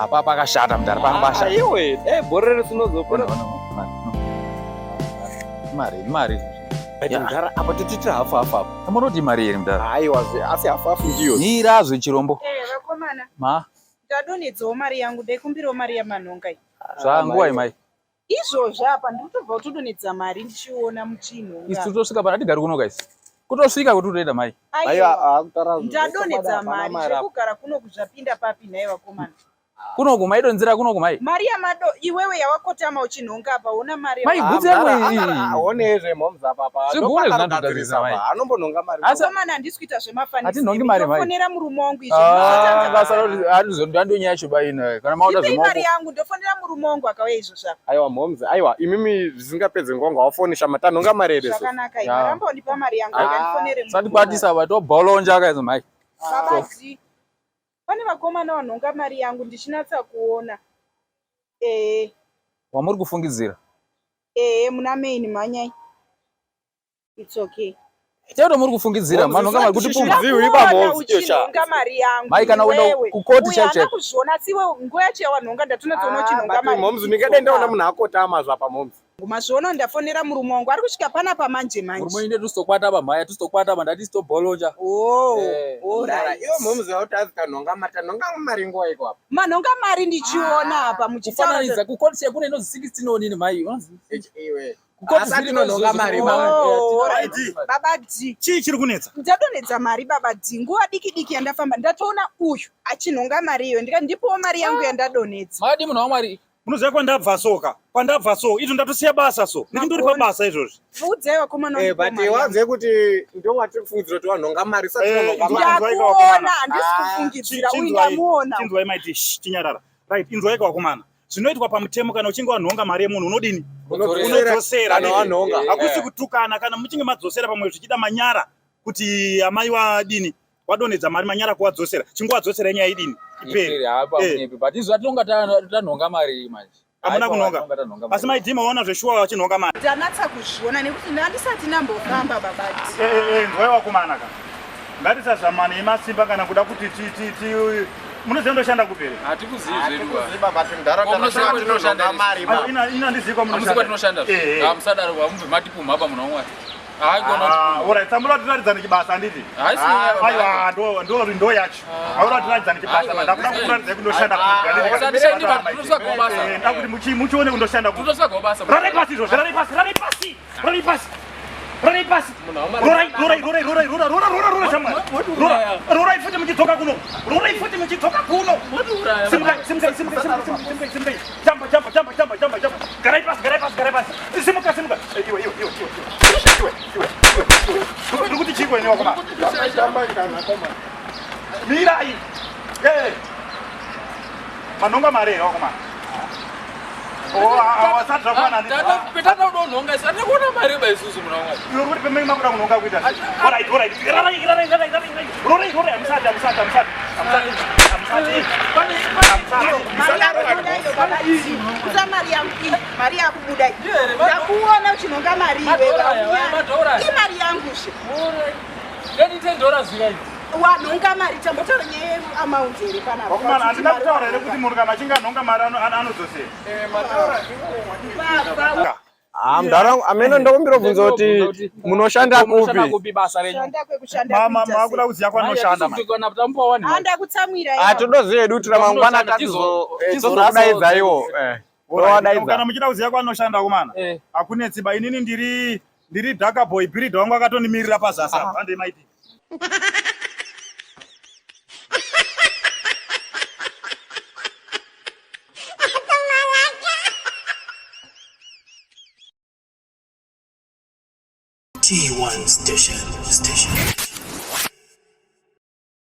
Apa pakashata mudhara pangu bashata. Iwe, bhorere sinozopora. Mari. Mudhara apa tititi hafu. Munoti mari iri mudhara. Aiwa, asi hafu ndiyo. Nirazve chirombo. Vakomana. Ma. Ndadonedzawo mari yangu ndaikumbirawo mari yamanhonga iyi. Zvanguva mai. Izvozvo apa ndikutobva kutodonedza mari ndichiona muchinhonga. Isi tosvika pana hatigari kunoka isi. Kutosvika kuti utoenda mai. Aiwa, ndadonedza mari zvekugara kuno kuzvapinda papi nhaye vakomana. Kunoku maidonzera kunoku mai. Mari yamado iwewe yawakotama uchinhonga apa una mari. Mai bvudzi yangu iyi. Aonezve momza papa. Zvigone zvinotogadzirisa mai. Anombonhonga mari. Vakomana handisi kuita zvemafaniso. Hatinhongi mari mai. Ndofonera murume wangu izvo. Basa roti handizondandonyaya chuba ino kana mauda zvemaoko. Mari yangu ndofonera murume wangu akauya izvo zvako. Aiwa momza, aiwa imimi zvisingapedzi ngonga wafonisha matanhonga mari ere. Zvakanaka iwe rambonipa mari yangu ndifonere. Sandikwatisa vatobholonja kaizvo mai. Babazi. Pane vakomana vanhonga mari yangu ndichinatsa kuona. Wamuri kufungidzira? Muna main manyai. It's okay. Chero muri kufungidzira manhonga mari kuti Ziwi bamomzi uchinhonga mari yangu. Mai kana uenda kukoti chaicho. Uya kuzviona siwe nguva yacho yawanhonga ndatonatsoona uchinhonga mari. Momzi ndingade ndaona munhu akotama zvapa momzi. Mazviona ndafonera murume wangu ari kusvika pana pamanje. Murume ine tustokwata pamhaya tustokwata mandati stobholonja. Iwe momzi wauti kanhonga mari nguva iko apa. Manhonga mari ndichiona apa muchitaura. Kufananidza kukoti chai kune inozi 16 onini mai. Iwe. Kukoti tinonhonga mari Baba D. Chii chiri kunetsa? Ndadonedza mari baba D. Nguva diki yandafamba ndatoona uyu achinhonga mari iyo ndipowo mari yangu yandadonedza. Madi munhu wamwari. Unoziva kwandabva soka. Izvo ndatosiya basa so. Ndiri pabasa izvozvi. Fudzai vakomana. But wazive kuti ndo watipfudzira kuti wanhonga mari sati wanhonga mari. Ndakuona handisi kufungidzira uyu ndamuona. Chinzwai maiti chinyarara. Right, inzwai vakomana. Zvinoitwa pamutemo kana uchinge wanhonga mari yemunhu unodini? Unodzosera kana wanhonga. Hakusi kutukana kana muchinge madzosera pamwe zvichida manyara kuti amai wadini wadonedza mari manyara kuwadzosera. Chingowadzosera nyaya idini? Iperi hapa munyepe. But izvo atinonga tanhonga mari manje. Hamuna kunhonga. Asi maidhima waona zveshuwa wachinhonga mari. Ndanatsa kuzviona nekuti ndisati ndambofamba babati. Ndwai wakomana ka. Ngatisazamane emasimba kana kuda kuti munoziva ndoshanda kupere. Hatikuzivi zvedu. Baba tindaraunda tinoshanda mari. Ina ndiziko munoshanda. Musadaro wamubve matipuma hapa munhu wamwari. Alright, samura tiratidza nechibasa handiti? Aiwa, ndo yacho. Aura tiratidza nechibasa, ndakuda kukuratidza kundoshanda kuti. Ndakuti muchione kundoshanda kuti. Rarai pasi izvozvo, rarai pasi. Rorai futi muchidzoka kuno. Simukai. Jump. Garai pasi. Simuka. Iwe. Ndikuti chiko ine wakoma. Mirai. Manhonga mari wakoma. Awasati zvakwana nditi. Petata udonhonga isati kuona mari baisusu munhu wamwari. Iwe kuti pemeni makuda kunhonga kuita. Alright. Rorai. Amusati. Kuza mari yangu mari yakubuda. Ndakuona uchinhonga mari iwe. Mari yangu she. Ndeni $10 zvingai. Wanhonga mari tambotaura nyaya amount iri pana. Wakomana handina kutaura here kuti munhu kana achinge anhonga mari anodzosera. Mudhara amene ndakumbira kubvunza kuti munoshanda kupi? Basa renyu. Makuda kuziva kwanoshanda. Handakutsamwira. Tinoziva hedu kuti ramangwana tatizodaidza iwo. Kana muchida kuziva kwanoshanda komana. Hakunetsiba inini ndiri Dhaka boy Birida wangu akatonimirira pazasi apa. Handei maiti. T1 Station.